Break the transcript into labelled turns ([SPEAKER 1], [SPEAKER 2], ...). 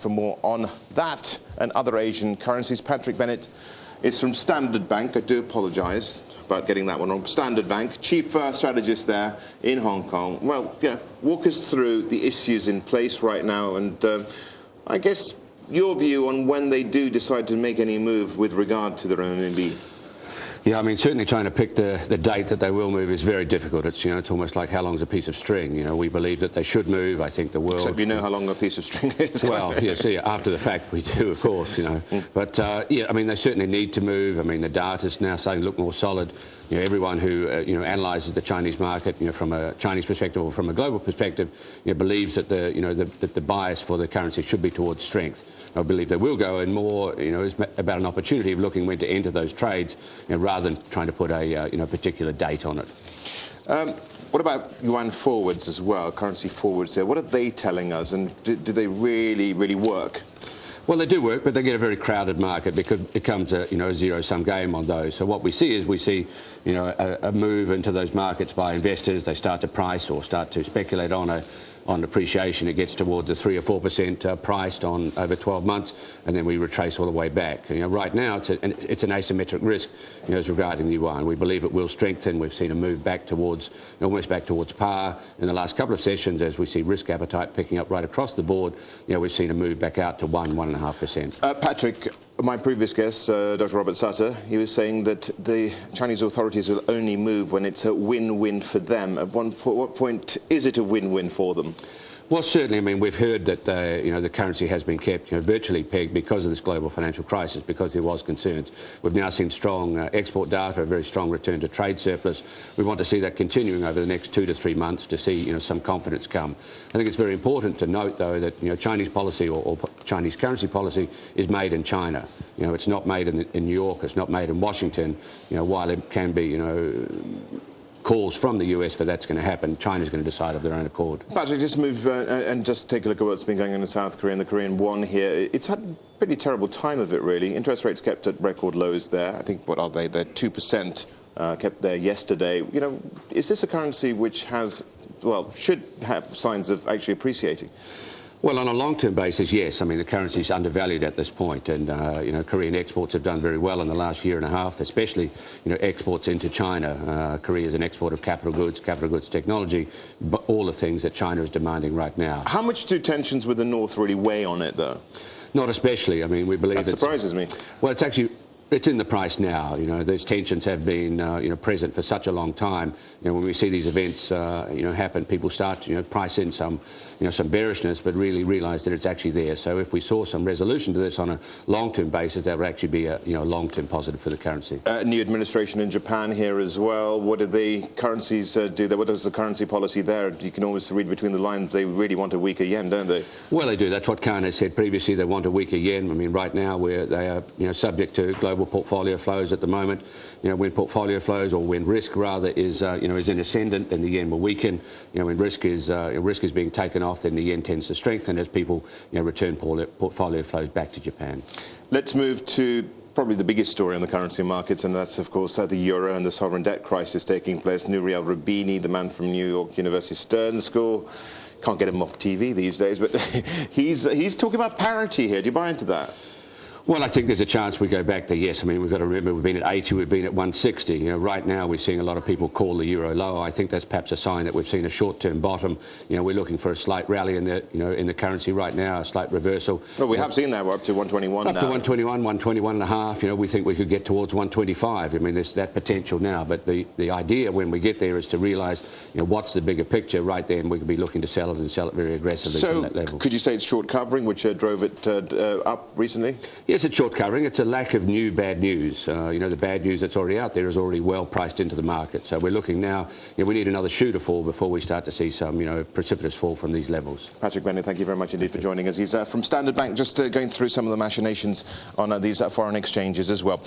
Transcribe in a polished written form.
[SPEAKER 1] for more on that and other Asian currencies. Patrick Bennett is from Standard Bank. I do apologise about getting that one wrong. Standard Bank, chief strategist there in Hong Kong. Well, yeah, walk us through the issues in place right now, and I guess your view on when they do decide to make any move with regard to their renminbi.
[SPEAKER 2] Yeah, I mean, certainly trying to pick the date that they will move is very difficult. It's, it's almost like how long's a piece of string. We believe that they should move. I think the world...
[SPEAKER 1] Except you know how long a piece of string is.
[SPEAKER 2] Well, yes, yeah, after the fact we do, of course, But, yeah, I mean, they certainly need to move. I mean, the data's now starting to look more solid. Everyone who, analyses the Chinese market, from a Chinese perspective or from a global perspective, believes that the bias for the currency should be towards strength. I believe they will go, and more, is about an opportunity of looking when to enter those trades, rather than trying to put a, particular date on it.
[SPEAKER 1] What about Yuan Forwards as well, currency forwards there? What are they telling us, and do they really work?
[SPEAKER 2] Well, they do work, but they get a very crowded market because it becomes a zero-sum game on those. So what we see is a move into those markets by investors. They start to price or start to speculate on appreciation. It gets towards a 3 or 4% priced on over 12 months, and then we retrace all the way back. Right now it's an asymmetric risk, as regarding the yuan. We believe it will strengthen. We've seen a move back towards, almost back towards par in the last couple of sessions, as we see risk appetite picking up right across the board. We've seen a move back out to 1.5%.
[SPEAKER 1] Patrick, my previous guest, Dr. Robert Sutter, he was saying that the Chinese authorities will only move when it's a win-win for them. At what point is it a win-win for them?
[SPEAKER 2] Well, certainly. I mean, we've heard that the currency has been kept virtually pegged because of this global financial crisis, because there was concerns. We've now seen strong export data, a very strong return to trade surplus. We want to see that continuing over the next 2 to 3 months to see some confidence come. I think it's very important to note, though, that Chinese policy or Chinese currency policy is made in China. It's not made in New York. It's not made in Washington. While it can be calls from the US for that's going to happen, China's going to decide of their own accord.
[SPEAKER 1] Patrick, just move and just take a look at what's been going on in South Korea and the Korean won here. It's had a pretty terrible time of it, really. Interest rates kept at record lows there. I think, what are they? They're 2%, kept there yesterday. Is this a currency which has, well, should have signs of actually appreciating?
[SPEAKER 2] Well, on a long-term basis, yes. I mean, the currency is undervalued at this point, and Korean exports have done very well in the last year and a half, especially exports into China. Korea is an export of capital goods technology, but all the things that China is demanding right now.
[SPEAKER 1] How much do tensions with the North really weigh on it, though?
[SPEAKER 2] Not especially. I mean, we believe
[SPEAKER 1] that surprises me.
[SPEAKER 2] Well, it's in the price now. Those tensions have been present for such a long time. When we see these events happen, people start to price in some bearishness, but really realise that it's actually there. So if we saw some resolution to this on a long-term basis, that would actually be a long-term positive for the currency.
[SPEAKER 1] New administration in Japan here as well. What do the currencies do there? What does the currency policy there? You can almost read between the lines. They really want a weaker yen, don't they?
[SPEAKER 2] Well, they do. That's what Khan has said previously. They want a weaker yen. I mean, right now they are subject to global portfolio flows at the moment. When portfolio flows, or when risk rather is in ascendant, then the yen will weaken. When risk is being taken off, then the yen tends to strengthen as people return portfolio flows back to Japan.
[SPEAKER 1] Let's move to probably the biggest story on the currency markets, and that's, of course, the euro and the sovereign debt crisis taking place. Nouriel Roubini, the man from New York University Stern School, can't get him off TV these days, but he's talking about parity here. Do you buy into that?
[SPEAKER 2] Well, I think there's a chance we go back there, yes. I mean, we've got to remember we've been at 80, we've been at 160. Right now we're seeing a lot of people call the euro lower. I think that's perhaps a sign that we've seen a short-term bottom. We're looking for a slight rally in the, in the currency right now, a slight reversal.
[SPEAKER 1] Well, we have seen that. We're up to 121 now.
[SPEAKER 2] Up to 121, 121 and a half. We think we could get towards 125. I mean, there's that potential now. But the idea when we get there is to realise, what's the bigger picture right there, and we could be looking to sell it and sell it very aggressively from that level.
[SPEAKER 1] Could you say it's short covering, which drove it up recently?
[SPEAKER 2] Yes, it's short covering. It's a lack of new bad news. The bad news that's already out there is already well priced into the market. So we're looking now, we need another shoe to fall before we start to see some, precipitous fall from these levels.
[SPEAKER 1] Patrick Bennett, thank you very much indeed for joining us. He's from Standard Bank, just going through some of the machinations on these foreign exchanges as well.